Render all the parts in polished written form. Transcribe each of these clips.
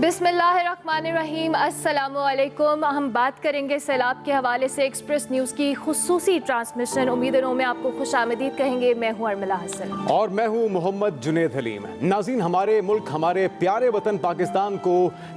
बिस्मिल्लाहिर्रहमानिर्रहीम, अस्सलामुअलैकुम। हम बात करेंगे सैलाब के हवाले से एक्सप्रेस न्यूज़ की खुसूसी ट्रांसमिशन। उम्मीदों में आपको खुशामदीद कहेंगे। मैं हूँ अर्मिला हसन और मैं हूँ मोहम्मद जुनेद हलीम। नाज़रीन, हमारे मुल्क, हमारे प्यारे वतन पाकिस्तान को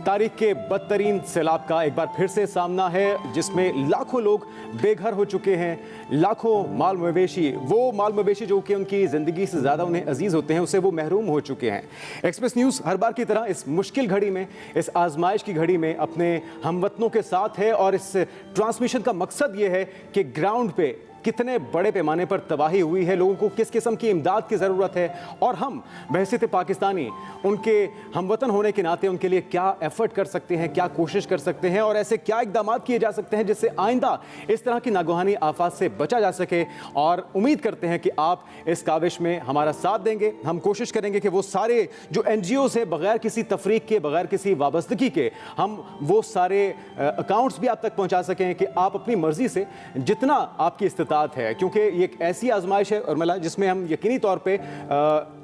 तारीख के बदतरीन सैलाब का एक बार फिर से सामना है, जिसमें लाखों लोग बेघर हो चुके हैं। लाखों माल मवेशी, वो माल मवेशी जो कि उनकी ज़िंदगी से ज़्यादा उन्हें अजीज़ होते हैं, उससे वो महरूम हो चुके हैं। एक्सप्रेस न्यूज़ हर बार की तरह इस मुश्किल घड़ी में, इस आजमाइश की घड़ी में अपने हमवतनों के साथ है। और इस ट्रांसमिशन का मकसद ये है कि ग्राउंड पे कितने बड़े पैमाने पर तबाही हुई है, लोगों को किस किस्म की इमदाद की ज़रूरत है, और हम बहैसियत पाकिस्तानी उनके हमवतन होने के नाते उनके लिए क्या एफर्ट कर सकते हैं, क्या कोशिश कर सकते हैं, और ऐसे क्या इकदाम किए जा सकते हैं जिससे आइंदा इस तरह की नागहानी आफात से बचा जा सके। और उम्मीद करते हैं कि आप इस काविश में हमारा साथ देंगे। हम कोशिश करेंगे कि वो सारे जो NGOs हैं, बगैर किसी तफरीक के, बगैर किसी वाबस्तगी के, हम वो सारे अकाउंट्स भी आप तक पहुँचा सकें कि आप अपनी मर्ज़ी से जितना आपकी इस्तिताअत है, क्योंकि ये एक ऐसी आजमाइश है उर्मिला जिसमें हम यकीनी तौर पे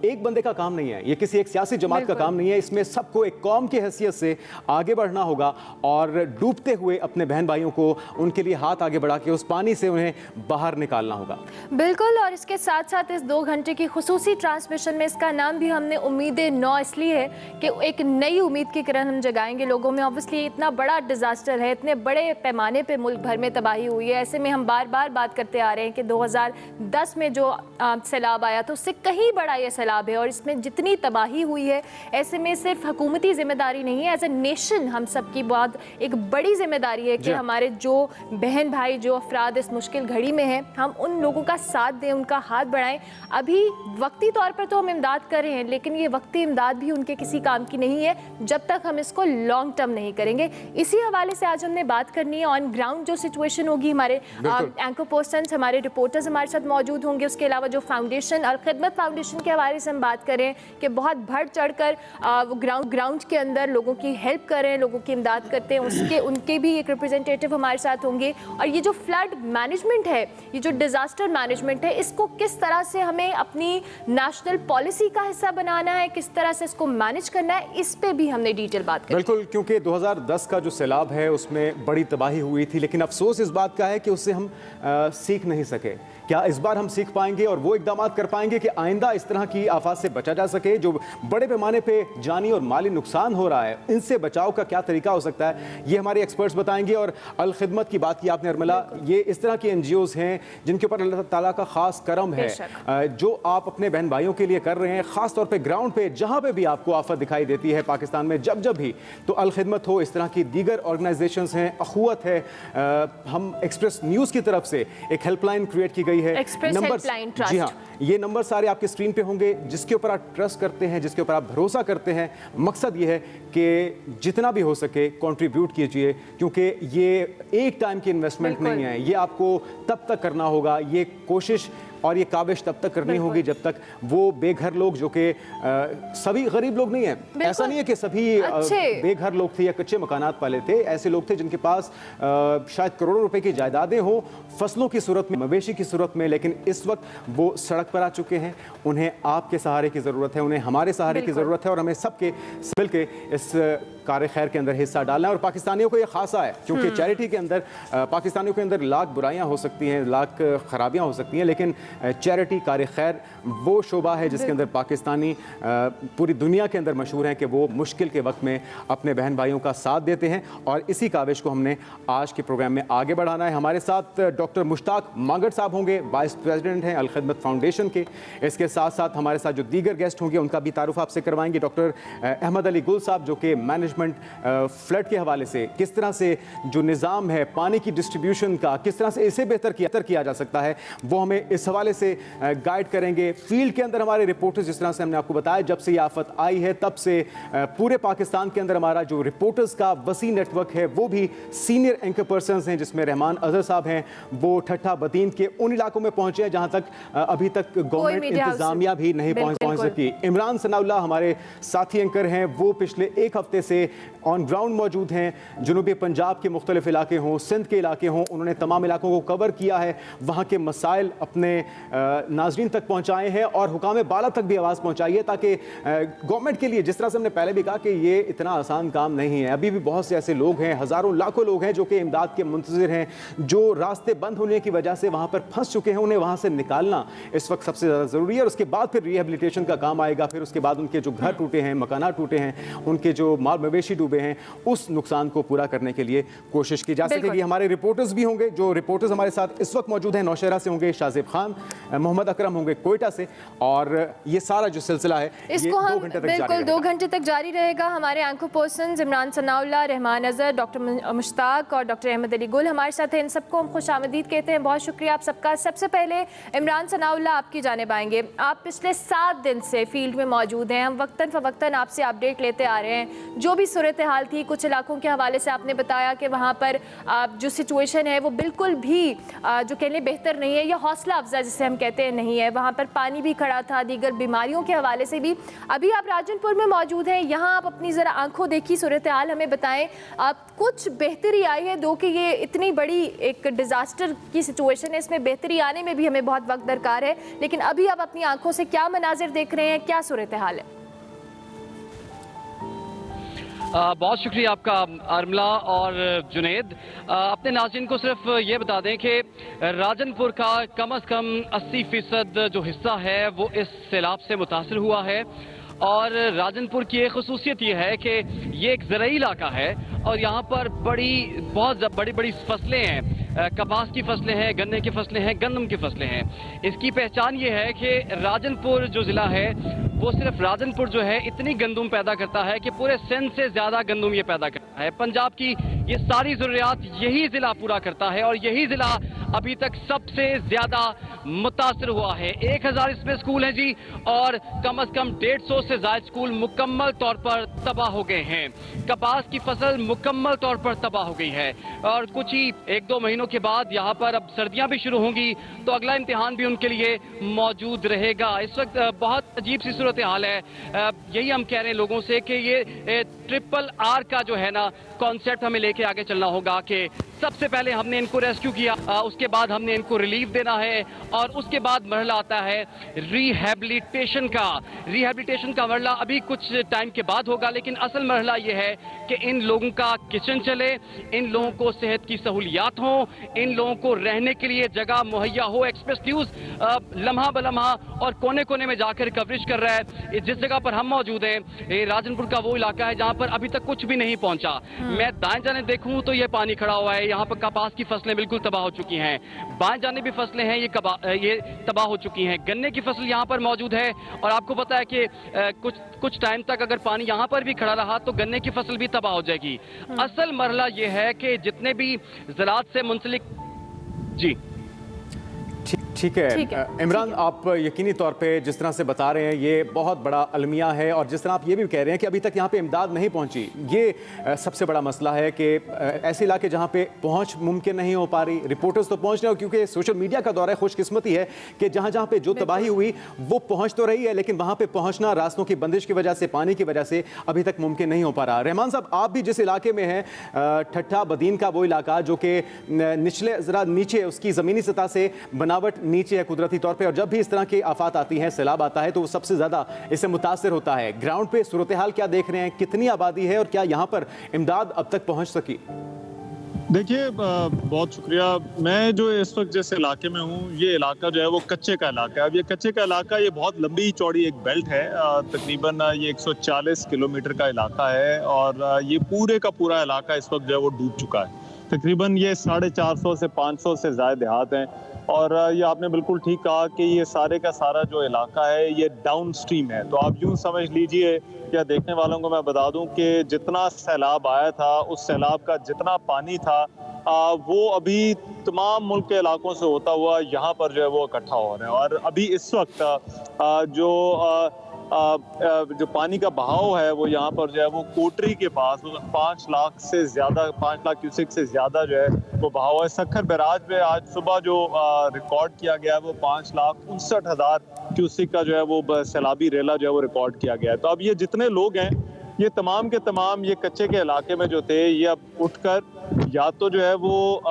एक बंदे का काम नहीं है, ये किसी एक सियासी जमात का काम नहीं है। इसमें सबको एक कौम की हैसियत से आगे बढ़ना होगा और डूबते हुए अपने बहन भाइयों को उनके लिए हाथ आगे बढ़ा के उस पानी से उन्हें बाहर निकालना होगा। बिल्कुल। और इसके साथ साथ इस 2 घंटे की खुसूसी ट्रांसमिशन में इसका नाम भी हमने उम्मीदें नौ इसलिए है कि एक नई उम्मीद की किरण हम जगाएंगे लोगों में। ऑब्वियसली इतना बड़ा डिजास्टर है, इतने बड़े पैमाने पे मुल्क भर में तबाही हुई है। ऐसे में हम बार बार बात करते आ रहे हैं कि 2010 में जो सैलाब आया तो उससे कहीं बड़ा ये सैलाब है, और इसमें जितनी तबाही हुई है, ऐसे में सिर्फ हुकूमती जिम्मेदारी नहीं है, एज ए नेशन हम सबकी बहुत एक बड़ी जिम्मेदारी है कि हमारे जो बहन भाई, जो अफराद इस मुश्किल घड़ी में हैं, हम उन लोगों का साथ दें, उनका हाथ बढ़ाएं। अभी वक्ती तौर पर तो हम इमदाद कर रहे हैं, लेकिन ये वक्ती इमदाद भी उनके किसी काम की नहीं है जब तक हम इसको लॉन्ग टर्म नहीं करेंगे। इसी हवाले से आज हमने बात करनी है ऑन ग्राउंड जो सिचुएशन होगी। हमारे एंकर पर्सन्स, हमारे रिपोर्टर्स हमारे साथ मौजूद होंगे। उसके अलावा जो फाउंडेशन, अल खिदमत फाउंडेशन के हवाले से हम बात करें कि बहुत बढ़ चढ़कर वो ग्राउंड के अंदर लोगों की हेल्प कर रहे हैं, लोगों की इमदाद करते हैं, उनके भी एक रिप्रेजेंटेटिव हमारे साथ होंगे। और ये जो फ्लड मैनेजमेंट है, ये जो डिजास्टर मैनेजमेंट है, इसको किस तरह से हमें अपनी नेशनल पॉलिसी का हिस्सा बनाना है, किस तरह से इसको मैनेज करना है, इस पे भी हमने डिटेल बात की। बिल्कुल, क्योंकि 2010 का जो सैलाब है उसमें बड़ी तबाही हुई थी, लेकिन अफसोस इस बात का है कि उससे हम सीख नहीं सके। क्या इस बार हम सीख पाएंगे और वो इकदाम कर पाएंगे कि आइंदा इस तरह की आफात से बचा जा सके? जो बड़े पैमाने पे जानी और माली नुकसान हो रहा है, इनसे बचाव का क्या तरीका हो सकता है, ये हमारे एक्सपर्ट्स बताएंगे। और अल खिदमत की बात की आपने अर्मिला, ये इस तरह की NGOs हैं जिनके ऊपर अल्लाह ताला का खास करम है, जो आप अपने बहन भाइयों के लिए कर रहे हैं, खास तौर पे ग्राउंड पे जहां पे भी आपको आफत दिखाई देती है पाकिस्तान में, जब भी, तो अल खिदमत हो, इस तरह की दीगर ऑर्गेनाइजेशंस हैं, अखुवत है। हम एक्सप्रेस न्यूज़ की तरफ से एक हेल्पलाइन क्रिएट की गई है। नंबर, जी हाँ, ये नंबर सारे आपके स्क्रीन पे होंगे, जिसके ऊपर आप ट्रस्ट करते हैं, जिसके ऊपर आप भरोसा करते हैं। मकसद ये है कि जितना भी हो सके कंट्रीब्यूट कीजिए, क्योंकि ये एक टाइम की इन्वेस्टमेंट नहीं है, ये आपको तब तक करना होगा, ये कोशिश और ये काविश तब तक करनी होगी जब तक वो बेघर लोग, जो कि सभी गरीब लोग नहीं हैं, ऐसा नहीं है कि सभी बेघर लोग थे या कच्चे मकानात वाले थे, ऐसे लोग थे जिनके पास शायद करोड़ों रुपए की जायदादें हो, फसलों की सूरत में, मवेशी की सूरत में, लेकिन इस वक्त वो सड़क पर आ चुके हैं। उन्हें आपके सहारे की ज़रूरत है, उन्हें हमारे सहारे की ज़रूरत है, और हमें सबके मिल के इस कार खैर के अंदर हिस्सा डालना है। और पाकिस्तानियों को ये खासा है, क्योंकि चैरिटी के अंदर पाकिस्तानियों के अंदर लाख बुराइयां हो सकती हैं, लाख खराबियां हो सकती हैं, लेकिन चैरिटी, कार खैर वो शोबा है जिसके अंदर पाकिस्तानी पूरी दुनिया के अंदर मशहूर हैं कि वो मुश्किल के वक्त में अपने बहन भाइयों का साथ देते हैं। और इसी काविश को हमने आज के प्रोग्राम में आगे बढ़ाना है। हमारे साथ डॉक्टर मुश्ताक मांगड़ साहब होंगे, वाइस प्रेसिडेंट हैं अल खिदमत फाउंडेशन के। इसके साथ साथ हमारे साथ जो दीगर गेस्ट होंगे उनका भी तारुफ आपसे करवाएंगे। डॉक्टर अहमद अली गुल साहब, जो कि मैनेजमेंट फ्लड के हवाले से किस तरह से जो निज़ाम है पानी की डिस्ट्रीब्यूशन का, किस तरह से इसे बेहतर किया जा सकता है, वो हमें इस हवाले से गाइड करेंगे। फील्ड के अंदर हमारे रिपोर्टर्स, जिस तरह से हमने आपको बताया, जब से ये आफत आई है तब से पूरे पाकिस्तान के अंदर हमारा जो रिपोर्टर्स का वसी नेटवर्क है, वो भी सीनियर एंकर पर्सन्स हैं, जिसमें रहमान अजहर साहब हैं, वो ठट्ठा बतीन के उन इलाकों में पहुंचे हैं जहां तक अभी तक गवर्नमेंट इंतजामिया भी नहीं पहुंच सकी। इमरान सनाउल्लाह हमारे साथी एंकर हैं, वो पिछले एक हफ्ते से ऑन ग्राउंड मौजूद हैं। जनूबी पंजाब के मुख्तलिफ इलाके हों, सिंध के इलाके हों, उन्होंने तमाम इलाकों को कवर किया है, वहाँ के मसाइल अपने नाजरीन तक पहुंचाए हैं और हुकाम बाला तक भी आवाज़ पहुंचाई है, ताकि गवर्नमेंट के लिए, जिस तरह से हमने पहले भी कहा कि ये इतना आसान काम नहीं है। अभी भी बहुत से ऐसे लोग हैं, हज़ारों लाखों लोग हैं जो कि इमदाद के मुंतज़िर हैं, जो रास्ते बंद होने की वजह से वहाँ पर फंस चुके हैं। उन्हें वहाँ से निकालना इस वक्त सबसे ज़्यादा ज़रूरी है और उसके बाद फिर रिहेबिलिटेशन का काम आएगा। फिर उसके बाद उनके जो घर टूटे हैं, मकाना टूटे हैं, उनके जो माल मवेशी डूबे हैं, उस नुकसान को पूरा करने के लिए कोशिश की जा सकेगी। हमारे रिपोर्टर्स भी होंगे, जो रिपोर्टर्स हमारे साथ इस वक्त मौजूद हैं नौशहरा से होंगे शाहजेब खान, मोहम्मद अकरम होंगे कोयटा से, और ये सारा जो सिलसिला है इसको हम बिल्कुल 2 घंटे तक जारी रहेगा। हमारे anchor person Imran Sanaullah, Rahman Azhar, doctor Mushtaq और डॉक्टर अहमद अली गुल हमारे साथ हैं। इन सबको हम खुशामदीद कहते हैं। बहुत शुक्रिया आप सबका। सबसे पहले इमरान सनाउल्लाह, आपकी जानिब आएंगे। आप पिछले 7 दिन से फील्ड में मौजूद हैं। हम वक्तन फ़वक्तन आपसे अपडेट लेते आ रहे हैं। जो भी सूरत हाल थी, कुछ इलाकों के हवाले से आपने बताया कि वहाँ पर जो सिचुएशन है वो बिल्कुल भी जो कह लें बेहतर नहीं है, या हौसला अफजा जिसे हम कहते हैं नहीं है। वहाँ पर पानी भी खड़ा था, दीगर बीमारियों के हवाले से भी। अभी आप राजनपुर में मौजूद हैं, यहाँ आप अपनी ज़रा आंखों देखी सूरत हाल हमें बताएं। आप कुछ बेहतरी आई है? दो कि ये इतनी बड़ी एक डिज़ास्टर की सिचुएशन है, इसमें बेहतरी आने में भी हमें बहुत वक्त दरकार है, लेकिन अभी आप अपनी आंखों से क्या मनाजिर देख रहे हैं, क्या सूरत हाल है? बहुत शुक्रिया आपका अरमला और जुनेद। अपने नाज़रीन को सिर्फ ये बता दें कि राजनपुर का कम से कम 80% जो हिस्सा है वो इस सैलाब से मुतासर हुआ है। और राजनपुर की एक खसूसियत ये है कि ये एक ज़राई इलाका है और यहाँ पर बहुत बड़ी बड़ी फसलें हैं। कपास की फसलें हैं, गन्ने की फसलें हैं, गंदम की फसलें हैं। इसकी पहचान ये है कि राजनपुर जो ज़िला है वो सिर्फ राजनपुर जो है इतनी गंदम पैदा करता है कि पूरे सिंध से ज़्यादा गंदम ये पैदा करता है। पंजाब की ये सारी ज़रूरियात यही ज़िला पूरा करता है और यही ज़िला अभी तक सबसे ज़्यादा मुतासर हुआ है। 1000 इसमें स्कूल हैं जी, और कम से कम 150 से ज़्यादा स्कूल मुकम्मल तौर पर तबाह हो गए हैं। कपास की फसल मुकम्मल तौर पर तबाह हो गई है और कुछ ही 1-2 महीनों के बाद यहाँ पर अब सर्दियाँ भी शुरू होंगी तो अगला इम्तिहान भी उनके लिए मौजूद रहेगा। इस वक्त बहुत अजीब सी सूरत हाल है। यही हम कह रहे हैं लोगों से कि ये RRR का जो है ना कॉन्सेप्ट हमें लेके आगे चलना होगा कि सबसे पहले हमने इनको रेस्क्यू किया, उसके बाद हमने इनको रिलीफ देना है और उसके बाद मरहला आता है रिहैबिलिटेशन का। रिहैबिलिटेशन का मरहला अभी कुछ टाइम के बाद होगा, लेकिन असल मरहला ये है कि इन लोगों का किचन चले, इन लोगों को सेहत की सहूलियात हों, इन लोगों को रहने के लिए जगह मुहैया हो। एक्सप्रेस न्यूज़ लम्हा बलम्हा और कोने कोने में जाकर कवरेज कर रहा है। जिस जगह पर हम मौजूद हैं, ये राजनपुर का वो इलाका है जहाँ पर अभी तक कुछ भी नहीं पहुँचा। मैं दाएं जाने देखूँ तो ये पानी खड़ा हुआ है, यहाँ पर कपास की फसलें बिल्कुल तबाह हो चुकी हैं। बाएं जाने भी फसलें हैं, ये तबाह हो चुकी हैं। गन्ने की फसल यहाँ पर मौजूद है और आपको पता है कि कुछ टाइम तक अगर पानी यहाँ पर भी खड़ा रहा तो गन्ने की फसल भी तबाह हो जाएगी। असल मरहला ये है कि जितने भी ज़राअत से मुंसलिक जी ठीक है इमरान, आप यकीनी तौर पे जिस तरह से बता रहे हैं ये बहुत बड़ा अलमिया है और जिस तरह आप ये भी कह रहे हैं कि अभी तक यहाँ पे इमदाद नहीं पहुँची, ये सबसे बड़ा मसला है कि ऐसे इलाके जहाँ पे पहुँच मुमकिन नहीं हो पा रही। रिपोर्टर्स तो पहुँच रहे हो क्योंकि सोशल मीडिया का दौर है। खुशकिस्मती है कि जहाँ जहाँ पे जो तबाही हुई वो पहुँच तो रही है, लेकिन वहाँ पर पहुँचना रास्तों की बंदिश की वजह से, पानी की वजह से अभी तक मुमकिन नहीं हो पा रहा। रहमान साहब, आप भी जिस इलाके में हैं, ठट्ठा बदीन का वो इलाका जो कि निचले ज़रा नीचे उसकी ज़मीनी सतह से बनावट नीचे है कुदरती तौर पे, और जब भी इस तरह की आफात आती हैं, सैलाब आता है, तो वो सबसे ज़्यादा इससे मुतासर होता है। ग्राउंड पे सूरत हाल क्या देख रहे हैं? कितनी आबादी है और क्या यहाँ पर इमदाद अब तक पहुँच सकी? देखिए, बहुत शुक्रिया। मैं जो इस वक्त जिस इलाके में हूँ, ये इलाका जो है वो कच्चे का इलाका है। अब ये कच्चे का इलाका ये बहुत लंबी चौड़ी एक बेल्ट है, तकरीबन ये 140 किलोमीटर का इलाका है और ये पूरे का पूरा इलाका इस वक्त जो है वो डूब चुका है। तकरीबन ये 450 से 500 से ज़्यादा देहात हैं और ये आपने बिल्कुल ठीक कहा कि ये सारे का सारा जो इलाका है ये डाउन स्ट्रीम है। तो आप यूँ समझ लीजिए, या देखने वालों को मैं बता दूं कि जितना सैलाब आया था, उस सैलाब का जितना पानी था वो अभी तमाम मुल्क के इलाकों से होता हुआ यहाँ पर जो है वो इकट्ठा हो रहे हैं। और अभी इस वक्त जो पानी का बहाव है वो यहाँ पर जो है वो कोटरी के पास 5 लाख से ज़्यादा, 5 लाख क्यूसेक से ज़्यादा जो है वो बहाव है। सक्खर बैराज पे आज सुबह जो रिकॉर्ड किया गया है वो 5,59,000 क्यूसेक का जो है वो सैलाबी रेला जो है वो रिकॉर्ड किया गया है। तो अब ये जितने लोग हैं, ये तमाम के तमाम ये कच्चे के इलाके में जो थे, ये अब उठकर या तो जो है वो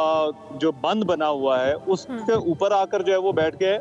जो बंद बना हुआ है उसके ऊपर आकर जो है वो बैठ के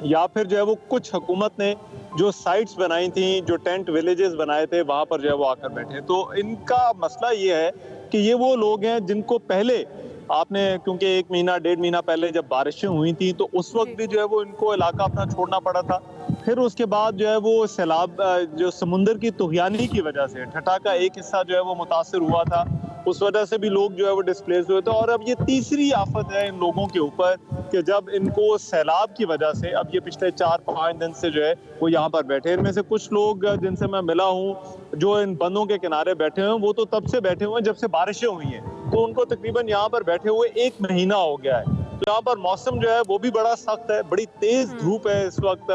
या फिर जो है वो कुछ हुकूमत ने जो साइट्स बनाई थी, जो टेंट विलेजेस बनाए थे, वहां पर जो है वो आकर बैठे। तो इनका मसला ये है कि ये वो लोग हैं जिनको पहले आपने, क्योंकि 1 महीना 1.5 महीना पहले जब बारिशें हुई थी तो उस वक्त भी जो है वो इनको इलाका अपना छोड़ना पड़ा था। फिर उसके बाद जो है वो सैलाब, जो समुंदर की तुगयानी की वजह से ठट्ठा का एक हिस्सा जो है वो मुतासिर हुआ था, उस वजह से भी लोग जो है वो डिस्प्लेस हुए थे। और अब ये तीसरी आफत है इन लोगों के ऊपर कि जब इनको सैलाब की वजह से, अब ये पिछले 4-5 दिन से जो है वो यहाँ पर बैठे। इनमें से कुछ लोग जिनसे मैं मिला हूँ जो इन बंदों के किनारे बैठे हुए हैं, वो तो तब से बैठे हुए हैं जब से बारिशें हुई हैं, तो उनको तकरीबन यहाँ पर बैठे हुए 1 महीना हो गया है। तो यहाँ पर मौसम जो है वो भी बड़ा सख्त है, बड़ी तेज धूप है इस वक्त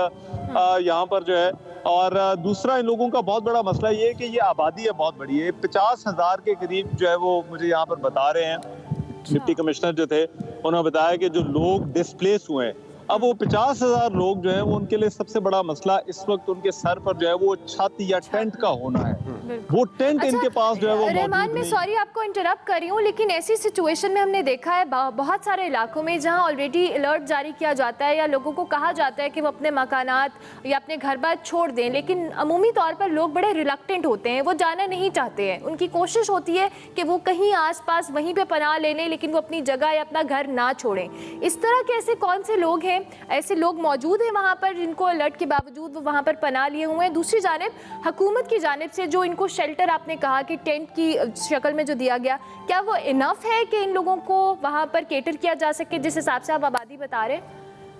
यहाँ पर जो है। और दूसरा इन लोगों का बहुत बड़ा मसला ये है कि ये आबादी है बहुत बड़ी है, 50,000 के करीब जो है वो मुझे यहाँ पर बता रहे हैं डिप्टी कमिश्नर जो थे, उन्होंने बताया कि जो लोग डिस्प्लेस हुए हैं, अब वो 50,000 लोग जो है वो उनके लिए सबसे बड़ा मसला इस वक्त उनके सर पर जो है वो छत या टेंट का होना है। वो टेंट इनके पास जो है वो रहमान, मैं सॉरी आपको इंटरप्ट कर रही हूँ, लेकिन ऐसी सिचुएशन में हमने देखा है बहुत सारे इलाकों में जहाँ ऑलरेडी अलर्ट जारी किया जाता है या लोगों को कहा जाता है कि वो अपने मकानात या अपने घर बार छोड़ दें, लेकिन अमूमी तौर पर लोग बड़े रिलक्टेंट होते हैं, वो जाना नहीं चाहते हैं। उनकी कोशिश होती है कि वो कहीं आसपास वहीं पे पनाह ले लें, लेकिन वो अपनी जगह या अपना घर ना छोड़ें। इस तरह के ऐसे कौन से लोग हैं, ऐसे लोग मौजूद हैं वहाँ पर जिनको अलर्ट के बावजूद वो वहाँ पर पनाह लिए हुए हैं? दूसरी जानिब हुकूमत की जानिब से जो इनको शेल्टर आपने कहा कि टेंट की शक्ल में जो दिया गया, क्या वो इनफ है कि इन लोगों को वहाँ पर केटर किया जा सके जिस हिसाब से आप आबादी बता रहे हैं?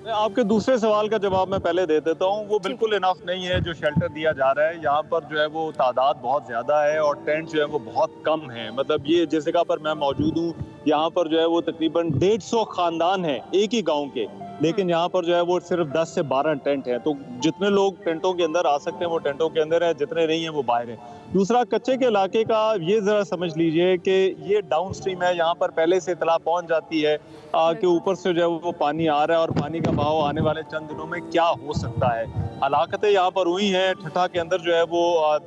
आपके दूसरे सवाल का जवाब मैं पहले दे देता हूँ। वो बिल्कुल इनफ नहीं है जो शेल्टर दिया जा रहा है। यहाँ पर जो है वो तादाद बहुत ज़्यादा है और टेंट जो है वो बहुत कम है। मतलब ये जिस जगह पर मैं मौजूद हूँ यहाँ पर जो है वो तकरीबन 150 ख़ानदान हैं एक ही गांव के, लेकिन यहाँ पर जो है वो सिर्फ 10 से 12 टेंट हैं। तो जितने लोग टेंटों के अंदर आ सकते हैं वो टेंटों के अंदर है, जितने नहीं हैं वो बाहर हैं। दूसरा, कच्चे के इलाके का ये ज़रा समझ लीजिए कि ये डाउन स्ट्रीम है, यहाँ पर पहले से इतला पहुँच जाती है कि ऊपर से जो है वो पानी आ रहा है और पानी का बहाव आने वाले चंद दिनों में क्या हो सकता है। हलाकतें यहाँ पर हुई हैं, ठट्ठा के अंदर जो है वो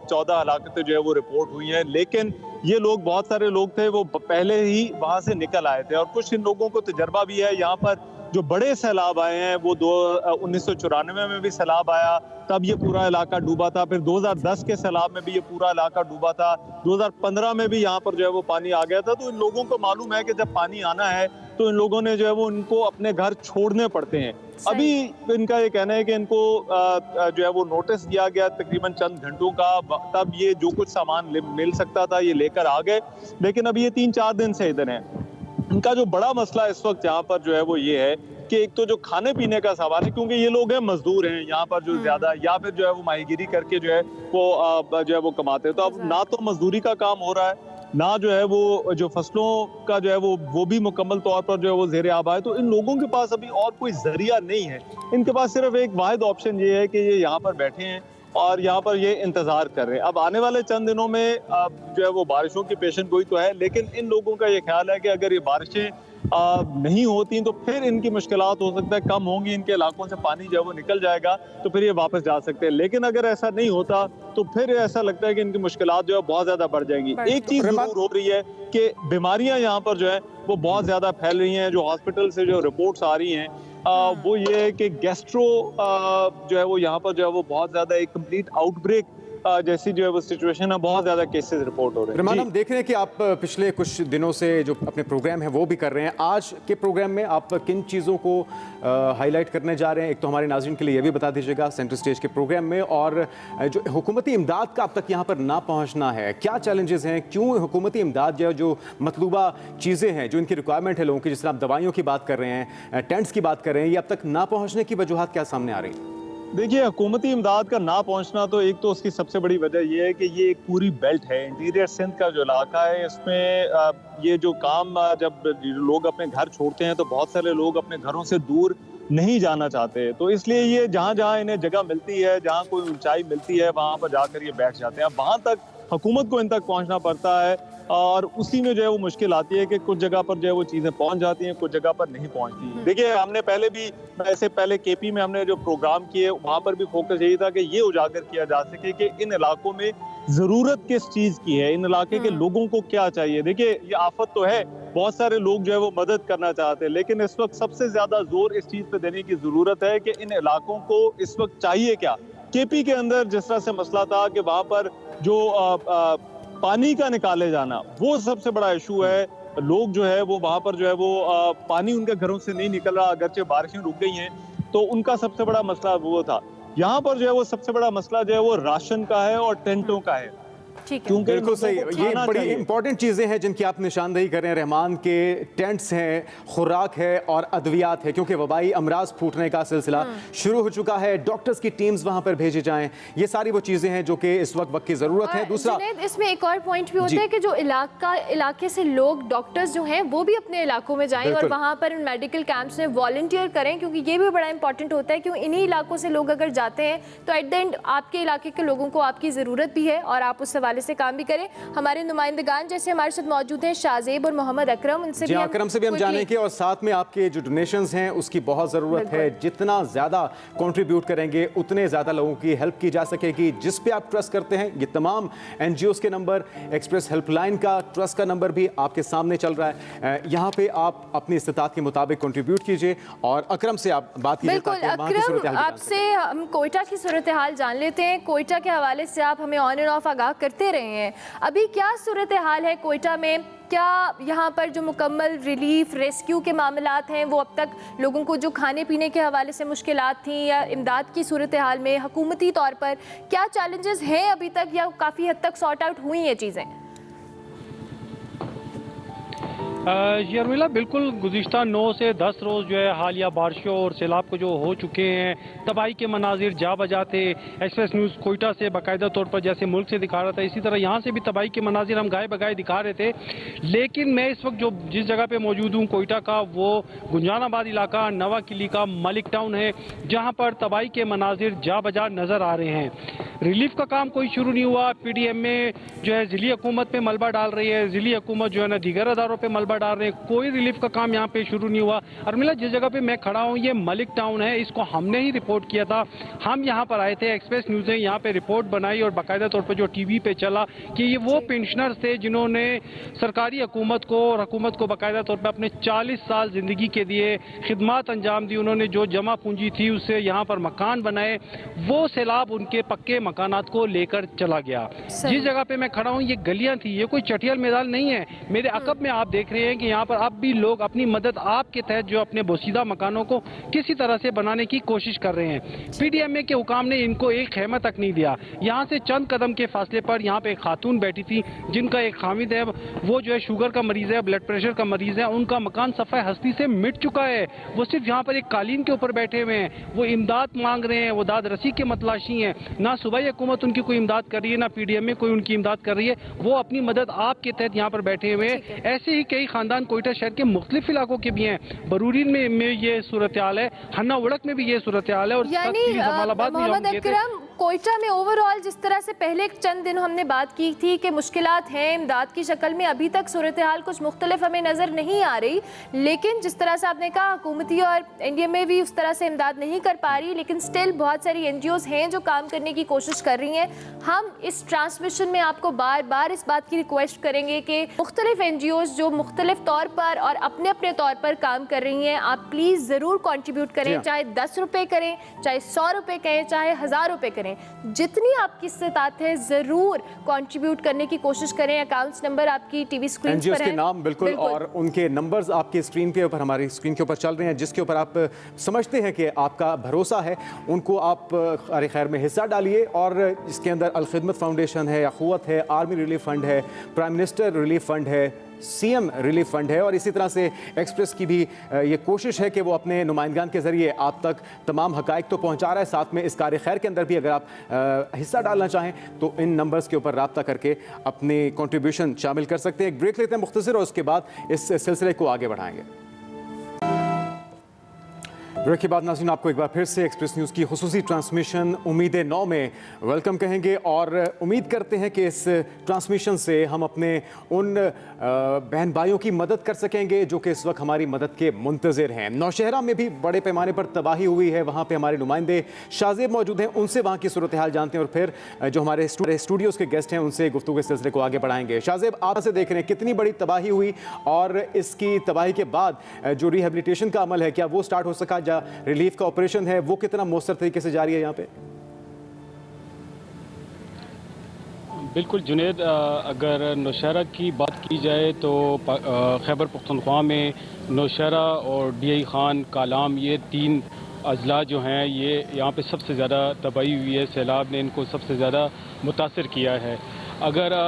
14 हलाकतें जो है वो रिपोर्ट हुई हैं, लेकिन ये लोग, बहुत सारे लोग थे वो पहले ही वहाँ से निकल आए थे। और कुछ इन लोगों को तजर्बा भी है। यहाँ पर जो बड़े सैलाब आए हैं वो 1994 में भी सैलाब आया, तब ये पूरा इलाका डूबा था। फिर 2010 के सैलाब में भी ये पूरा इलाका डूबा था। 2015 में भी यहाँ पर जो है वो पानी आ गया था। तो इन लोगों को मालूम है कि जब पानी आना है तो इन लोगों ने जो है वो इनको अपने घर छोड़ने पड़ते हैं। अभी इनका ये कहना है कि इनको जो है वो नोटिस दिया गया तकरीबन चंद घंटों का, तब ये जो कुछ सामान मिल सकता था ये लेकर आ गए, लेकिन अभी ये 3-4 दिन से इधर हैं। इनका जो बड़ा मसला इस वक्त यहाँ पर जो है वो ये है कि एक तो जो खाने पीने का सवाल है, क्योंकि ये लोग हैं मजदूर हैं यहाँ पर जो ज्यादा, या फिर जो है वो माहीगिरी करके जो है वो कमाते हैं। तो अब ना तो मजदूरी का काम हो रहा है, ना जो है वो जो फसलों का जो है वो भी मुकम्मल तौर पर जो है वो ज़ेरे आबा है। तो इन लोगों के पास अभी और कोई जरिया नहीं है। इनके पास सिर्फ एक वाहिद ऑप्शन ये है कि ये यहाँ पर बैठे हैं और यहाँ पर ये इंतजार कर रहे हैं। अब आने वाले चंद दिनों में जो है वो बारिशों की पेशन गोई तो है, लेकिन इन लोगों का ये ख्याल है कि अगर ये बारिशें नहीं होती तो फिर इनकी मुश्किलात हो सकता है कम होंगी, इनके इलाकों से पानी जो है वो निकल जाएगा, तो फिर ये वापस जा सकते हैं। लेकिन अगर ऐसा नहीं होता तो फिर ऐसा लगता है कि इनकी मुश्किलात जो है बहुत ज्यादा बढ़ जाएंगी। एक चीज जरूर हो रही है कि बीमारियां यहाँ पर जो है वो बहुत ज्यादा फैल रही हैं। जो हॉस्पिटल से जो रिपोर्ट्स आ रही हैं वो ये है कि गैस्ट्रो जो है वो यहाँ पर जो है वो बहुत ज्यादा एक कंप्लीट आउटब्रेक जैसी जो है वो सिचुएशन है, बहुत ज्यादा केसेस रिपोर्ट हो रहे हैं। रहमान, हम देख रहे हैं कि आप पिछले कुछ दिनों से जो अपने प्रोग्राम है वो भी कर रहे हैं। आज के प्रोग्राम में आप किन चीज़ों को हाईलाइट करने जा रहे हैं? एक तो हमारे नाज़रीन के लिए ये भी बता दीजिएगा सेंटर स्टेज के प्रोग्राम में, और जो हुकूमती इमदाद का अब तक यहाँ पर ना पहुँचना है, क्या चैलेंजेस हैं, क्यों हुकूमती इमदाद जो मतलूबा चीज़ें हैं, जो इनकी रिक्वायरमेंट है लोगों की, जिस तरह आप दवाइयों की बात कर रहे हैं, टेंट्स की बात कर रहे हैं, ये अब तक ना पहुँचने की वजूहत क्या सामने आ रही है? देखिए, हुकूमती इमदाद का ना पहुंचना तो एक तो उसकी सबसे बड़ी वजह यह है कि ये एक पूरी बेल्ट है। इंटीरियर सिंध का जो इलाका है इसमें ये जो काम, जब लोग अपने घर छोड़ते हैं तो बहुत सारे लोग अपने घरों से दूर नहीं जाना चाहते, तो इसलिए ये जहाँ जहाँ इन्हें जगह मिलती है, जहाँ कोई ऊंचाई मिलती है, वहाँ पर जाकर ये बैठ जाते हैं। अब वहाँ तक हुकूमत को इन तक पहुँचना पड़ता है और उसी में जो है वो मुश्किल आती है कि कुछ जगह पर जो है वो चीज़ें पहुंच जाती हैं, कुछ जगह पर नहीं पहुंचती। देखिए, हमने पहले भी, ऐसे पहले केपी में हमने जो प्रोग्राम किए वहाँ पर भी फोकस यही था कि ये उजागर किया जा सके कि इन इलाकों में ज़रूरत किस चीज़ की है, इन इलाके के लोगों को क्या चाहिए। देखिए, ये आफत तो है बहुत सारे लोग जो है वो मदद करना चाहते हैं, लेकिन इस वक्त सबसे ज्यादा जोर इस चीज पे देने की जरूरत है कि इन इलाकों को इस वक्त चाहिए क्या। केपी के अंदर जिस तरह से मसला था कि वहां पर जो पानी का निकाले जाना वो सबसे बड़ा इशू है। लोग जो है वो वहां पर जो है वो पानी उनके घरों से नहीं निकल रहा, अगरचे बारिशें रुक गई हैं, तो उनका सबसे बड़ा मसला वो था। यहाँ पर जो है वो सबसे बड़ा मसला जो है वो राशन का है और टेंटों का है। ठीक है, क्योंकि बिल्कुल सही। लोगों को ये खाना बड़ी चाहिए। इंपॉर्टेंट चीजें हैं जिनकी आप निशानदेही कर रहे हैं। रहमान के टेंट्स हैं, खुराक है और अद्वियात है, क्योंकि वबाई अमराज फूटने का सिलसिला शुरू हो चुका है। डॉक्टर्स की टीम्स वहां पर भेजी जाएं, ये सारी वो चीजें हैं जो कि इस वक्त की जरूरत है। दूसरा जुनैद, इसमें एक और पॉइंट भी होता है कि जो इलाके से लोग डॉक्टर्स जो हैं वो भी अपने इलाकों में जाएं और वहां पर मेडिकल कैंप्स में वॉलंटियर करें, क्योंकि ये भी बड़ा इंपॉर्टेंट होता है। क्यों इन्हीं इलाकों से लोग अगर जाते हैं तो एट द एंड आपके इलाके के लोगों को आपकी ज़रूरत भी है और आप उस हवाले से काम भी करें। हमारे नुमाइंदगान जैसे हमारे साथ मौजूद हैं शाहजेब और मोहम्मद अकरम, उनसे भी अकरम से भी हम जानेंगे, और साथ में आपके जो डोनेशंस हैं उसकी बहुत ज़रूरत है। जितना ज़्यादा कंट्रीब्यूट करेंगे उतने ज़्यादा लोगों की हेल्प की जा सकेगी। जिस पे आप ट्रस्ट करते हैं, ये तमाम NGOs के नंबर, एक्सप्रेस हेल्पलाइन का ट्रस्ट का नंबर भी आपके सामने चल रहा है। यहाँ पे आप अपनी इस्तिताअत के मुताबिक कंट्रीब्यूट कीजिए। और अकरम से आप बात कीजिए। बिल्कुल अकरम, आपसे हम कोयटा की सूरत हाल जान लेते हैं। कोयटा के हवाले से आप हमें ऑन एंड ऑफ आगाह करते रहे हैं, अभी क्या सूरत हाल है कोयटा में? क्या यहाँ पर जो मुकम्मल रिलीफ रेस्क्यू के मामलात हैं वो अब तक लोगों को जो खाने पीने के हवाले से मुश्किलात थी या इमदाद की सूरत हाल में हुकूमती तौर पर क्या चैलेंजेस हैं अभी तक, या काफ़ी हद तक सॉर्ट आउट हुई ये चीज़ें? जी अर्मिला, बिल्कुल गुज़िश्ता 9 से 10 रोज़ जो है हालिया बारिशों और सैलाब को जो हो चुके हैं, तबाही के मनाजिर जा बजा थे। एक्सप्रेस न्यूज़ कोयटा से बाकायदा तौर पर जैसे मुल्क से दिखा रहा था, इसी तरह यहाँ से भी तबाही के मनाजिर हम गाए बगाए दिखा रहे थे। लेकिन मैं इस वक्त जिस जगह पर मौजूद हूँ कोयटा का, वो गुंजानाबाद इलाका नवा किली का मलिक टाउन है, जहाँ पर तबाही के मनाजिर जा बजा नज़र आ रहे हैं। रिलीफ का काम कोई शुरू नहीं हुआ। PDM में जो है ज़िली हुकूमत पे मलबा डाल रही है, ज़िली हुकूमत जो है ना दीगर अदारों पे मलबा डाल रहे हैं, कोई रिलीफ का काम यहाँ पे शुरू नहीं हुआ। अर्मिला, जिस जगह पे मैं खड़ा हूँ ये मलिक टाउन है, इसको हमने ही रिपोर्ट किया था। हम यहाँ पर आए थे, एक्सप्रेस न्यूज़ ने यहाँ पे रिपोर्ट बनाई और बाकायदा तौर पर जो TV पे चला कि ये वो पेंशनर्स थे जिन्होंने सरकारी हुकूमत को और हुकूमत को बाकायदा तौर पर अपने 40 साल ज़िंदगी के दिए, खिदमत अंजाम दी, उन्होंने जो जमा पूंजी थी उससे यहाँ पर मकान बनाए, वो सैलाब उनके पक्के मकानात को लेकर चला गया। जिस जगह पे मैं खड़ा हूँ ये गलियां थी, ये कोई चटियाल मैदान नहीं है। मेरे अकब में आप देख रहे हैं कि यहाँ पर अब भी लोग अपनी मदद आपके तहत जो अपने बोसीदा मकानों को किसी तरह से बनाने की कोशिश कर रहे हैं। PDMA के हुकाम ने इनको एक खैमा तक नहीं दिया। यहाँ से चंद कदम के फासले पर यहाँ पे एक खातून बैठी थी जिनका एक खामिद है, वो जो है शुगर का मरीज है, ब्लड प्रेशर का मरीज है, उनका मकान सफ़ाए हस्ती से मिट चुका है। वो सिर्फ यहाँ पर एक कालीन के ऊपर बैठे हुए हैं, वो इमदाद मांग रहे हैं, वो दाद रसी के मतलाशी हैं। ना सूबाई हुकूमत उनकी कोई इमदाद कर रही है, ना PDMA कोई उनकी इमदाद कर रही है, वो अपनी मदद आपके तहत यहाँ पर बैठे हुए हैं। ऐसे ही कई खानदान कोयटा शहर के मुख्तलिफ इलाकों के भी हैं। बरूरीन में ये सूरत हाल है, हन्ना उड़क में भी ये सूरत हाल है, और मोहम्मद अकरम, कोयटा में ओवरऑल जिस तरह से पहले चंद दिन हमने बात की थी कि मुश्किलात हैं इमदाद की शक्ल में, अभी तक सूरत हाल कुछ मुख्तलिफ हमें नज़र नहीं आ रही। लेकिन जिस तरह से आपने कहा हुकूमती और NDMA भी उस तरह से इमदाद नहीं कर पा रही, लेकिन स्टिल बहुत सारी NGOs हैं जो काम करने की कोशिश कर रही हैं। हम इस ट्रांसमिशन में आपको बार बार इस बात की रिक्वेस्ट करेंगे कि मुख्तलिफ NGOs जो मुख्तलिफ तौर पर और अपने अपने तौर पर काम कर रही हैं, आप प्लीज़ ज़रूर कॉन्ट्रीब्यूट करें, चाहे 10 रुपये करें, चाहे 100 रुपये करें, चाहे 1000 रुपये करें, जितनी आपकी इस्तेताअत है ज़रूर कंट्रीब्यूट करने की कोशिश करें। अकाउंट्स नंबर आपकी TV स्क्रीन पर है, के नाम बिल्कुल, और उनके नंबर्स आपके स्क्रीन के ऊपर, हमारी स्क्रीन के ऊपर चल रहे हैं, जिसके ऊपर आप समझते हैं कि आपका भरोसा है, उनको आप ख़ैर खैर में हिस्सा डालिए। और इसके अंदर अल खिदमत फाउंडेशन है, अखुवत है, आर्मी रिलीफ फंड है, प्राइम मिनिस्टर रिलीफ फंड है, CM रिलीफ फंड है, और इसी तरह से एक्सप्रेस की भी ये कोशिश है कि वो अपने नुमाइंदगान के ज़रिए आप तक तमाम हक़ाइक़ तो पहुँचा रहा है। साथ में इस कार्य खैर के अंदर भी अगर आप हिस्सा डालना चाहें तो इन नंबर्स के ऊपर रब्ता करके अपनी कंट्रीब्यूशन शामिल कर सकते हैं। एक ब्रेक लेते हैं मुख्तसर, और उसके बाद इस सिलसिले को आगे बढ़ाएंगे। ब्रेक के बाद नाज़रीन आपको एक बार फिर से एक्सप्रेस न्यूज़ की खुसूसी ट्रांसमिशन उम्मीदें 9 में वेलकम कहेंगे और उम्मीद करते हैं कि इस ट्रांसमिशन से हम अपने उन बहन भाइयों की मदद कर सकेंगे जो कि इस वक्त हमारी मदद के मुंतज़िर हैं। नौशहरा में भी बड़े पैमाने पर तबाही हुई है, वहाँ पे हमारे नुमाइंदे शाहजेब मौजूद हैं, उनसे वहाँ की सूरत हाल जानते हैं और फिर जो हमारे स्टूडियोज़ के गेस्ट हैं उनसे गुफ्तगू के सिलसिले को आगे बढ़ाएंगे। शाहजेब, आप से देख रहे हैं कितनी बड़ी तबाही हुई और इसकी तबाही के बाद जो रिहेबिलिटेशन का अमल है क्या वो स्टार्ट हो सका? रिलीफ का ऑपरेशन है वो कितना मौसर तरीके से जारी है यहाँ पे? बिल्कुल जुनेद, अगर नौशहरा की बात की जाए तो खैबर पख्तूनख्वा में नौशहरा और डीआई खान कालाम ये 3 अजला जो हैं ये यहाँ पे सबसे ज़्यादा तबाही हुई है। सैलाब ने इनको सबसे ज़्यादा मुतासर किया है। अगर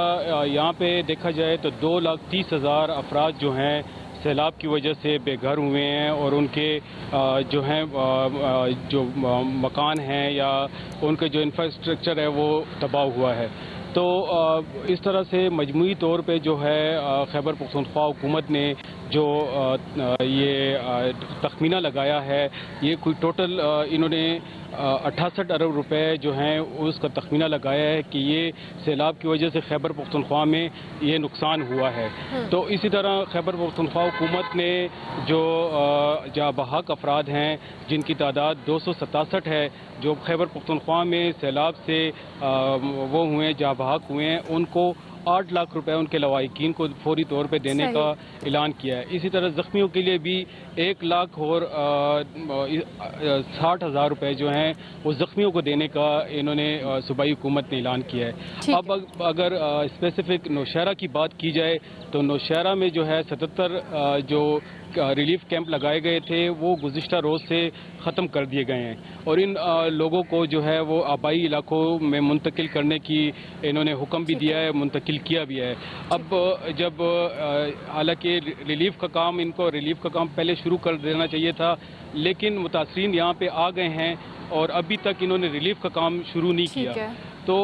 यहाँ पे देखा जाए तो 2,30,000 अफराद जो हैं सैलाब की वजह से बेघर हुए हैं और उनके जो हैं जो मकान हैं या उनका जो इंफ्रास्ट्रक्चर है वो तबाह हुआ है। तो इस तरह से मजमूई तौर पे जो है खैबर पख्तूनख्वा हुकूमत ने जो ये तखमीना लगाया है ये कोई टोटल इन्होंने 68 अरब रुपए जो हैं उसका तखमीना लगाया है कि ये सैलाब की वजह से खैबर पख्तूनख्वा में ये नुकसान हुआ है। तो इसी तरह खैबर पख्तूनख्वा हुकूमत ने जो जाबहक अफराद हैं जिनकी तादाद 267 है जो खैबर पख्तूनख्वा में सैलाब से वो हुए जाबहक हुए हैं, उनको 8 लाख रुपए उनके लवाहिकीन को फौरी तौर पे देने का ऐलान किया है। इसी तरह ज़ख्मियों के लिए भी 1 लाख और 60,000 रुपए जो हैं वो ज़ख्मियों को देने का इन्होंने सूबाई हुकूमत ने ऐलान किया है। अब अगर स्पेसिफिक नौशहरा की बात की जाए तो नौशहरा में जो है 77 जो रिलीफ कैंप लगाए गए थे वो गुज़िश्ता रोज़ से ख़त्म कर दिए गए हैं और इन लोगों को जो है वो आबाई इलाकों में मुंतकिल करने की इन्होंने हुक्म भी दिया है, मुंतकिल किया भी है। अब जब हालांकि रिलीफ का काम पहले शुरू कर देना चाहिए था लेकिन मुतासरीन यहाँ पे आ गए हैं और अभी तक इन्होंने रिलीफ का काम शुरू नहीं किया। तो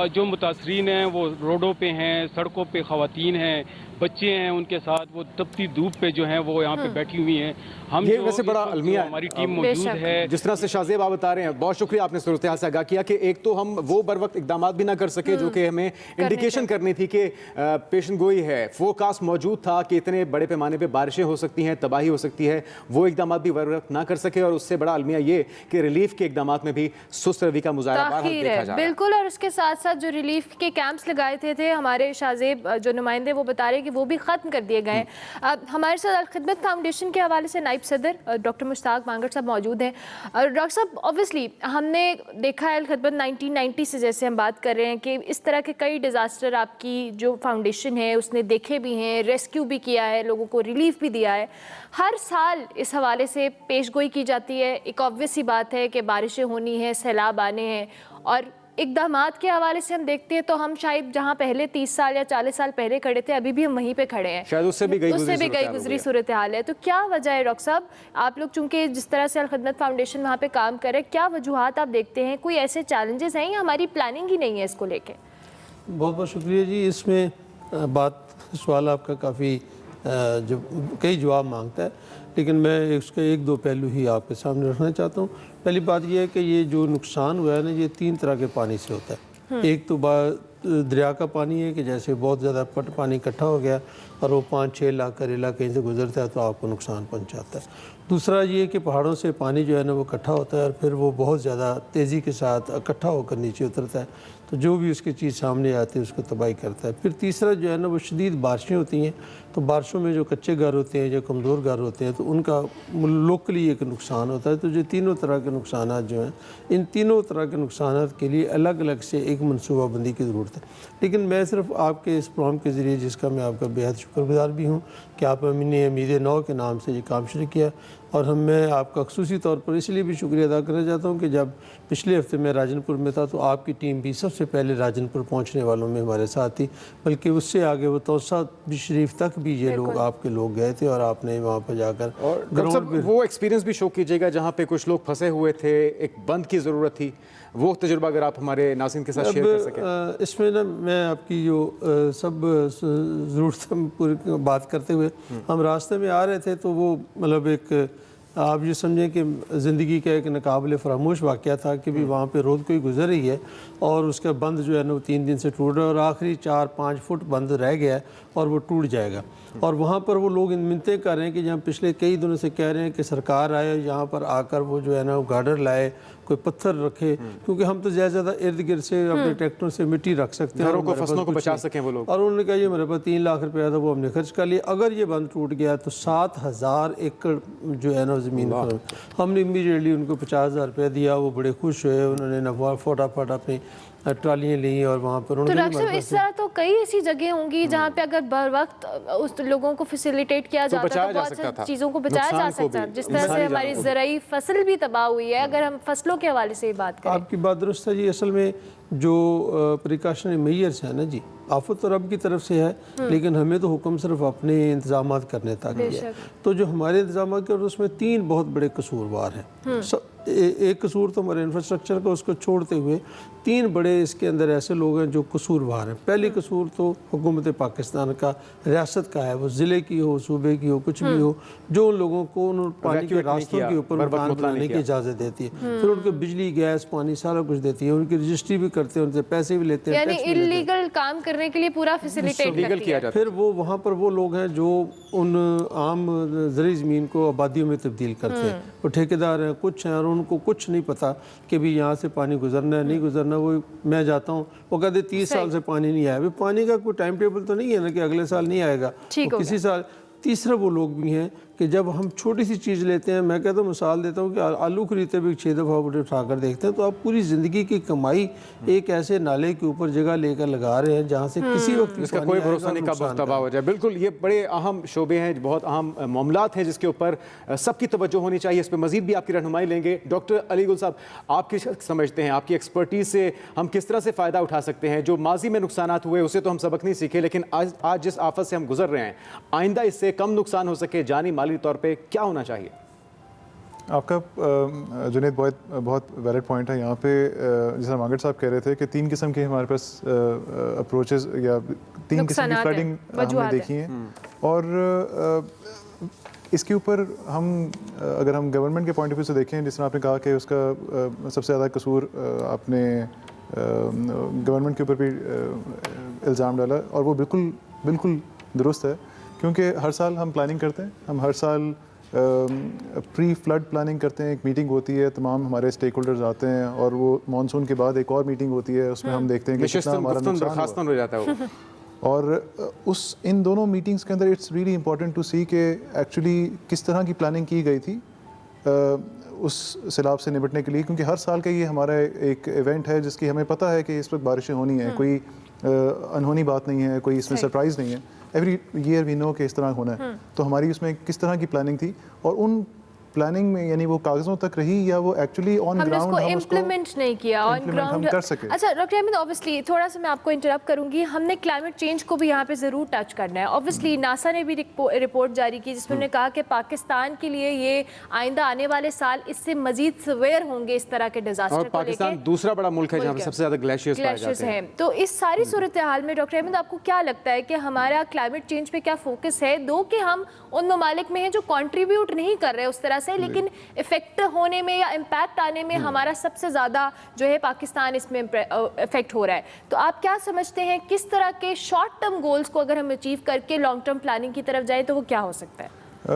जो मुतासरीन हैं वो रोडों पे हैं, सड़कों पे ख़वातीन हैं, बच्चे हैं, उनके साथ वो तपती धूप पे जो हैं वो यहाँ पे बैठी हुई हैं। हम ये वैसे बड़ा अलमिया हमारी टीम मौजूद है। जिस तरह से शाहजेब आप बता रहे हैं, बहुत शुक्रिया आपने सूरत हाल से आगाह किया कि एक तो हम वो बर वक्त इकदाम भी ना कर सके जो कि हमें इंडिकेशन करनी थी कि पेशन गोई है, फोरकास्ट मौजूद था कि इतने बड़े पैमाने पर बारिशें हो सकती हैं, तबाही हो सकती है, वो इकदाम भी बर वक्त ना कर सके और उससे बड़ा अलमिया ये कि रिलीफ के इकदाम में भी सुस्त रवि का मुजाहरा देखा जा रहा है। बिल्कुल, और उसके साथ साथ जो रिलीफ के कैंप्स लगाए थे हमारे शाहजेब जो नुमाइंदे वो बता रहे हैं कि वो भी ख़त्म कर दिए गए हैं। हमारे साथ अल खिदमत फाउंडेशन के हवाले से नायब सदर डॉक्टर मुश्ताक मांगट साहब मौजूद हैं। डॉक्टर साहब, ऑब्वियसली हमने देखा है अल खिदमत 1990 से जैसे हम बात कर रहे हैं कि इस तरह के कई डिज़ास्टर आपकी जो फाउंडेशन है उसने देखे भी हैं, रेस्क्यू भी किया है, लोगों को रिलीफ भी दिया है। हर साल इस हवाले से पेशगोई की जाती है। एक ऑब्वियस सी बात है कि बारिशें होनी है, सैलाब आने हैं और इक़दामात के हवाले से हम देखते हैं तो हम शायद जहां पहले 30 साल या 40 साल पहले खड़े थे अभी भी हम वहीं पे खड़े हैं, शायद उससे भी गई गुजरी सूरत हाल है। तो क्या वजह है डॉक्टर साहब, आप लोग चूंकि जिस तरह से अल खिदमत फाउंडेशन वहाँ पे काम करे, क्या वजूहात आप देखते हैं? कोई ऐसे चैलेंजेस हैं या हमारी प्लानिंग ही नहीं है इसको लेके? बहुत बहुत शुक्रिया जी। इसमें सवाल आपका काफ़ी जो कई जवाब मांगता है, लेकिन मैं इसके 1-2 पहलू ही आपके सामने रखना चाहता हूँ। पहली बात यह है कि ये जो नुकसान हुआ है ना, ये 3 तरह के पानी से होता है। एक तो दरिया का पानी है कि जैसे बहुत ज़्यादा पानी इकट्ठा हो गया और वो 5-6 लाख का रेला कहीं से गुजरता है तो आपको नुकसान पहुँचाता है। दूसरा ये कि पहाड़ों से पानी जो है ना वो इकट्ठा होता है और फिर वो बहुत ज़्यादा तेज़ी के साथ इकट्ठा होकर नीचे उतरता है, तो जो भी उसकी चीज़ सामने आती है उसको तबाही करता है। फिर तीसरा जो है ना वो शदीद बारिशें होती हैं, तो बारिशों में जो कच्चे घर होते हैं, जो कमज़ोर घर होते हैं, तो उनका लोकली एक नुकसान होता है। तो जो तीनों तरह के नुकसान जो हैं, इन तीनों तरह के नुकसान के लिए अलग अलग से एक मनसूबाबंदी की ज़रूरत है। लेकिन मैं सिर्फ आपके इस प्रोग्राम के ज़रिए, जिसका मैं आपका बेहद शुक्रगुजार भी हूँ कि आपने उम्मीदें 9 के नाम से ये काम शुरू किया, और मैं आपका ख़ुसूसी तौर पर इसलिए भी शुक्रिया अदा करना चाहता हूँ कि जब पिछले हफ्ते मैं राजनपुर में था तो आपकी टीम भी सबसे पहले राजनपुर पहुँचने वालों में हमारे साथ थी, बल्कि उससे आगे वो तौसा शरीफ तक भी ये लोग आपके लोग गए थे और आपने वहाँ पर जाकर और वो एक्सपीरियंस भी शो कीजिएगा जहाँ पे कुछ लोग फंसे हुए थे, एक बंद की ज़रूरत थी, वो तजुर्बा अगर आप हमारे नाज़रीन के साथ शेयर कर सकें। इसमें ना मैं आपकी जो सब ज़रूरत पूरी बात करते हुए हम रास्ते में आ रहे थे तो वो मतलब एक आप ये समझें कि ज़िंदगी का एक नाकाबिले फरामोश वाक़या था कि भी वहाँ पे रोड कोई गुजर रही है और उसका बंद जो है ना वो 3 दिन से टूट रहा है और आखिरी 4-5 फुट बंद रह गया है और वो टूट जाएगा। और वहाँ पर वो लोग मिन्नतें कर रहे हैं कि जहाँ पिछले कई दिनों से कह रहे हैं कि सरकार आए यहाँ पर आकर वो जो है ना वो गार्डर लाए, कोई पत्थर रखे, क्योंकि हम तो ज़्यादा इर्द गिर्द से अपने ट्रैक्टरों से मिट्टी रख सकते हैं, घरों को, फसलों को बचा सकें वो लोग। और उन्होंने कहा ये मेरे पास 3 लाख रुपया था वो हमने खर्च कर लिया। अगर ये बंद टूट गया तो 7,000 एकड़ जो है ना ज़मीन पर हमने इमीडिएटली उनको 50,000 रुपया दिया। वो बड़े खुश हुए, उन्होंने ना फटाफट अपनी ट्रालियाँ ली और वहाँ पर तो उन्होंने डॉक्टर साहब इस तरह तो कई ऐसी जगह होंगी जहाँ पे अगर बर वक्त उस लोगों को फैसिलिटेट किया जाता बचाया तो जा बहुत सकता था, सारी चीज़ों को बचाया जा नुकसान को सकता है। भी, जिस तरह से इंसानी हमारी जानों को भी। ज़राई फसल भी तबाह हुई है, अगर हम फसलों के हवाले से ही बात करें। आपकी बात दुरुस्त है जी। असल में जो प्रिकॉशनरी मेजर्स हैं ना जी, आफत तो रब की तरफ से है, लेकिन हमें तो हुक्म सिर्फ अपने इंतजाम करने तक ही है। तो जो हमारे इंतजाम के उसमें 3 बहुत बड़े कसूरवार हैं। एक कसूर तो हमारे इंफ्रास्ट्रक्चर का, उसको छोड़ते हुए 3 बड़े इसके अंदर ऐसे लोग हैं जो कसूरवार हैं। पहली कसूर तो हुकूमत पाकिस्तान का, रियासत का है, वो ज़िले की हो, सूबे की हो, कुछ भी हो, जो उन लोगों को उन पानी के रास्तों के ऊपर मकान बनाने की इजाज़त देती है, फिर उनको बिजली, गैस, पानी सारा कुछ देती है, उनकी रजिस्ट्री भी करते हैं, उनसे पैसे भी लेते हैं, यानी इलीगल काम करने के लिए पूरा फैसिलिटेट करती है। फिर वो वहाँ पर वो लोग हैं जो उन आम ज़रूरी ज़मीन को आबादियों में तब्दील करते हैं। वो ठेकेदार हैं, कुछ हैं, और उनको कुछ नहीं पता कि भी यहाँ से पानी गुजरना है नहीं गुजरना। वो मैं जाता हूँ, वो कहते 30 साल से पानी नहीं आया। पानी का कोई टाइम टेबल तो नहीं है ना कि अगले साल नहीं आएगा, किसी साल। तीसरा वो लोग भी हैं कि जब हम छोटी सी चीज़ लेते हैं, मैं कहता हूँ मिसाल देता हूँ कि आलू खरीदते भी 6 दफ़ा उठाकर देखते हैं, तो आप पूरी ज़िंदगी की कमाई एक ऐसे नाले के ऊपर जगह लेकर लगा रहे हैं जहाँ से किसी वक्त इसका कोई भरोसा नहीं कब तबाह हो जाए। बिल्कुल, ये बड़े अहम शोबे हैं, बहुत अहम मामलात हैं जिसके ऊपर सबकी तवज्जो होनी चाहिए। इस पर मजीद भी आपकी रहनुमाई लेंगे। डॉक्टर अली गुल साहब, आप किस समझते हैं, आपकी एक्सपर्टीज से हम किस तरह से फ़ायदा उठा सकते हैं? जो माजी में नुकसान हुए उसे तो हम सबक नहीं सीखे, लेकिन आज जिस आफत से हम गुजर रहे हैं, आइंदा इससे कम नुकसान हो सके, जानी माली तौर पर क्या होना चाहिए? आपका जुनैद बहुत वैलिड पॉइंट है यहाँ पे। जैसा मांगट साहब कह रहे थे कि 3 किस्म के हमारे पास अप्रोचेस या 3 किस्म की फ्लडिंग हमने देखी हैं, और इसके ऊपर हम अगर हम गवर्नमेंट के पॉइंट ऑफ व्यू से देखें, जिस तरह आपने कहा कि उसका सबसे ज़्यादा कसूर आपने गवर्नमेंट के ऊपर भी इल्ज़ाम डाला, और वो बिल्कुल दुरुस्त है, क्योंकि हर साल हम प्लानिंग करते हैं, हम हर साल प्री फ्लड प्लानिंग करते हैं। एक मीटिंग होती है, तमाम हमारे स्टेक होल्डर्स आते हैं, और वो मानसून के बाद एक और मीटिंग होती है, उसमें हम देखते हैं कि कितना हमारा नुकसान हो जाता है। और इन दोनों मीटिंग्स के अंदर इट्स रियली इंपॉर्टेंट टू सी कि एक्चुअली किस तरह की प्लानिंग की गई थी उस सैलाब से निपटने के लिए, क्योंकि हर साल का ये हमारा एक इवेंट है जिसकी हमें पता है कि इस वक्त बारिशें होनी है, कोई अनहोनी बात नहीं है, कोई इसमें सरप्राइज़ नहीं है। एवरी ईयर वी नो कि इस तरह होना है। तो हमारी उसमें किस तरह की प्लानिंग थी, और उन प्लानिंग में यानी वो कागजों तक रही या वो एक्चुअली ऑन ग्राउंड हम उसको इम्प्लीमेंट नहीं किया ऑन ग्राउंड कर सके। अच्छा डॉक्टर अहमद, ऑब्वियसली थोड़ा सा मैं आपको इंटरप्ट करूंगी, हमने क्लाइमेट चेंज को भी यहाँ पे ज़रूर टच करना है। ऑब्वियसली नासा ने भी रिपोर्ट जारी की जिसमें उन्होंने कहा कि पाकिस्तान के लिए ये आइंदा आने वाले साल इससे मजीद सवेयर होंगे इस तरह के डिजास्टर को लेकर। पाकिस्तान दूसरा बड़ा मुल्क है जहाँ पे सबसे ज़्यादा ग्लेशियर्स हैं। तो इस सारी सूरत हाल में डॉक्टर अहमद आपको क्या लगता है कि हमारा क्लाइमेट चेंज पे क्या फोकस है? दो कि हम उन ममालिक में हैं जो कंट्रीब्यूट नहीं कर रहे उस तरह से, लेकिन इफेक्ट होने में या इम्पैक्ट आने में हमारा सबसे ज़्यादा जो है पाकिस्तान इसमें इफेक्ट हो रहा है। तो आप क्या समझते हैं किस तरह के शॉर्ट टर्म गोल्स को अगर हम अचीव करके लॉन्ग टर्म प्लानिंग की तरफ जाए तो वो क्या हो सकता है?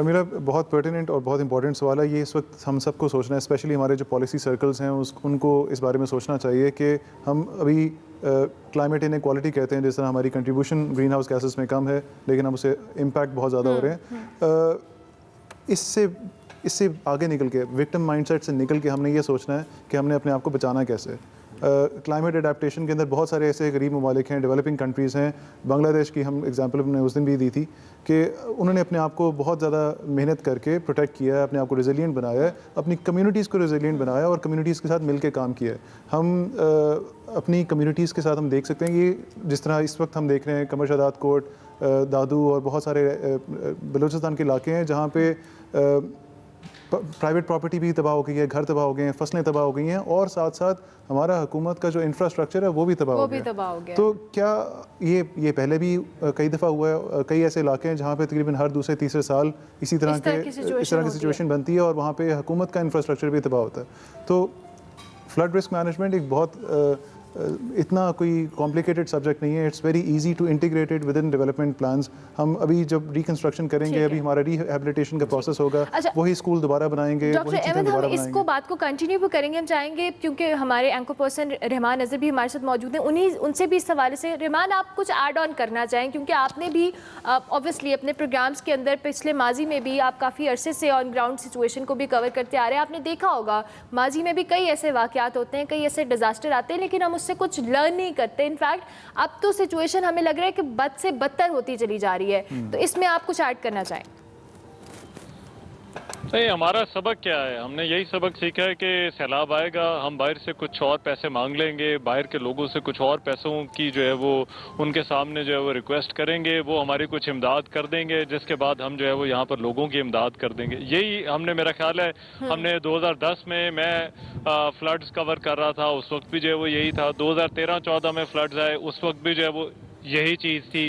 मेरा बहुत पर्टिनेंट और बहुत इंपॉर्टेंट सवाल है ये। इस वक्त हम सबको सोचना है, स्पेशली हमारे जो पॉलिसी सर्कल्स हैं उनको इस बारे में सोचना चाहिए कि हम अभी क्लाइमेट इनइक्वालिटी कहते हैं, जिस तरह हमारी कंट्रीब्यूशन ग्रीन हाउस गैसेस में कम है लेकिन हम उसे इम्पैक्ट बहुत ज़्यादा हो रहे हैं। इससे आगे निकल के, विक्टिम माइंडसेट से निकल के हमने ये सोचना है कि हमने अपने आप को बचाना कैसे। क्लाइमेट अडेप्टेशन के अंदर बहुत सारे ऐसे गरीब ममालिक हैं, डेवलपिंग कंट्रीज़ हैं। बांग्लादेश की हम एग्जांपल हमने उस दिन भी दी थी कि उन्होंने अपने आप को बहुत ज़्यादा मेहनत करके प्रोटेक्ट किया है, अपने आप को रेजिलिएंट बनाया है, अपनी कम्युनिटीज़ को रेजिलिएंट बनाया और कम्युनिटीज़ के साथ मिल के काम किया है। हम अपनी कम्युनिटीज़ के साथ हम देख सकते हैं कि जिस तरह इस वक्त हम देख रहे हैं कमर शदात कोट, दादू और बहुत सारे बलूचिस्तान के इलाके हैं जहाँ पे प्राइवेट प्रॉपर्टी भी तबाह हो गई है, घर तबाह हो गए हैं, फसलें तबाह हो गई हैं, और साथ साथ हमारा हुकूमत का जो इंफ्रास्ट्रक्चर है वो भी तबाह हो गया। तो क्या ये पहले भी कई दफ़ा हुआ है, कई ऐसे इलाके हैं जहाँ पे तकरीबन हर दूसरे तीसरे साल इस तरह की सिचुएशन बनती है और वहाँ पे हुकूमत का इंफ्रास्ट्रक्चर भी तबाह होता है। तो फ्लड रिस्क मैनेजमेंट एक बहुत इतना कोई कॉम्प्लिकेटेड सब्जेक्ट नहीं है, it's very easy to integrated with in development plans. हम अभी जब रिकंस्ट्रक्शन करेंगे, अभी हमारा रिहेबिलिटेशन का प्रोसेस होगा, वही स्कूल दोबारा बनाएंगे, डॉक्टर अहमद, हम इसको बात को कंटिन्यू भी करेंगे। हम चाहेंगे क्योंकि हमारे एंकर पर्सन रहमान नज़र भी हमारे साथ मौजूद हैं, उनसे भी इस हवाले से रहमान आप कुछ ऐड ऑन करना चाहें, क्योंकि आपने भी ऑब्वियसली अपने प्रोग्राम्स के अंदर पिछले माजी में भी आप काफ़ी अरसे से ऑन ग्राउंड सिचुएशन को भी कवर करते आ रहे हैं। आपने देखा होगा माजी में भी कई ऐसे वाक़यात होते हैं, कई ऐसे डिज़ास्टर आते हैं, लेकिन हम उससे कुछ लर्न नहीं करते। इनफैक्ट अब तो सिचुएशन हमें लग रहा है कि बद से बदतर होती चली जा रही है। तो इसमें आप कुछ ऐड करना चाहें? नहीं, हमारा सबक क्या है? हमने यही सबक सीखा है कि सैलाब आएगा, हम बाहर से कुछ और पैसे मांग लेंगे, बाहर के लोगों से कुछ और पैसों की जो है वो उनके सामने जो है वो रिक्वेस्ट करेंगे, वो हमारी कुछ इमदाद कर देंगे, जिसके बाद हम जो है वो यहाँ पर लोगों की इमदाद कर देंगे। यही हमने, मेरा ख्याल है हमने 2010 में मैं फ्लड्स कवर कर रहा था, उस वक्त भी जो है वो यही था। 2013-14 में फ्लड्स आए, उस वक्त भी जो है वो यही चीज़ थी।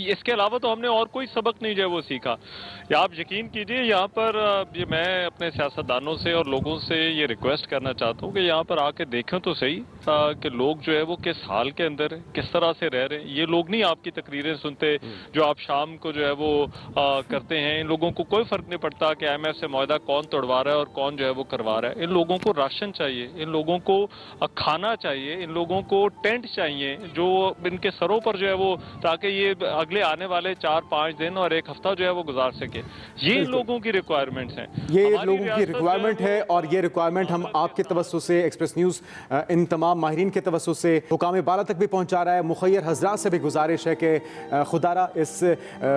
इसके अलावा तो हमने और कोई सबक नहीं जो है वो सीखा। या आप यकीन कीजिए, यहाँ पर ये मैं अपने सियासतदानों से और लोगों से ये रिक्वेस्ट करना चाहता हूँ कि यहाँ पर आके देखें तो सही कि लोग जो है वो किस हाल के अंदर है, किस तरह से रह रहे हैं। ये लोग नहीं आपकी तकरीरें सुनते जो आप शाम को जो है वो करते हैं। इन लोगों को कोई फ़र्क नहीं पड़ता कि IMF से मुआहदा कौन तोड़वा रहा है और कौन जो है वो करवा रहा है। इन लोगों को राशन चाहिए, इन लोगों को खाना चाहिए, इन लोगों को टेंट चाहिए जो इनके सरों पर जो है वो, ताकि ये अगले आने वाले 4-5 दिन और एक हफ्ता जो है वो गुजार सके। ये लोगों की रिक्वायरमेंट्स हैं, ये लोगों की रिक्वायरमेंट है। और ये रिक्वायरमेंट हम आपके तवज्जो से, एक्सप्रेस न्यूज़ इन तमाम माहिरीन के तवज्जो से हुकाम बाला तक भी पहुंचा रहा है। मुखय्यर हजरात से भी गुजारिश है कि खुदारा इस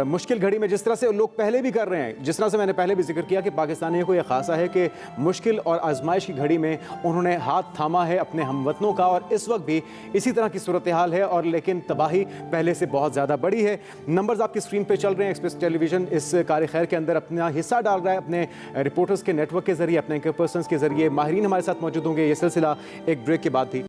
मुश्किल घड़ी में, जिस तरह से लोग पहले भी कर रहे हैं, जिस तरह से मैंने पहले भी जिक्र किया कि पाकिस्तानियों को यह खासा है कि मुश्किल और आजमाइश की घड़ी में उन्होंने हाथ थामा है अपने हमवतनों का, और इस वक्त भी इसी तरह की सूरत हाल है। और लेकिन तबाही पहले से बहुत ज़्यादा बड़ी है। नंबर्स आपकी स्क्रीन पे चल रहे हैं। एक्सप्रेस टेलीविजन इस कार्य खैर के अंदर अपना हिस्सा डाल रहा है, अपने रिपोर्टर्स के नेटवर्क के जरिए, अपने एंकर पर्सन्स के जरिए। माहिरीन हमारे साथ मौजूद होंगे। ये सिलसिला एक ब्रेक के बाद भी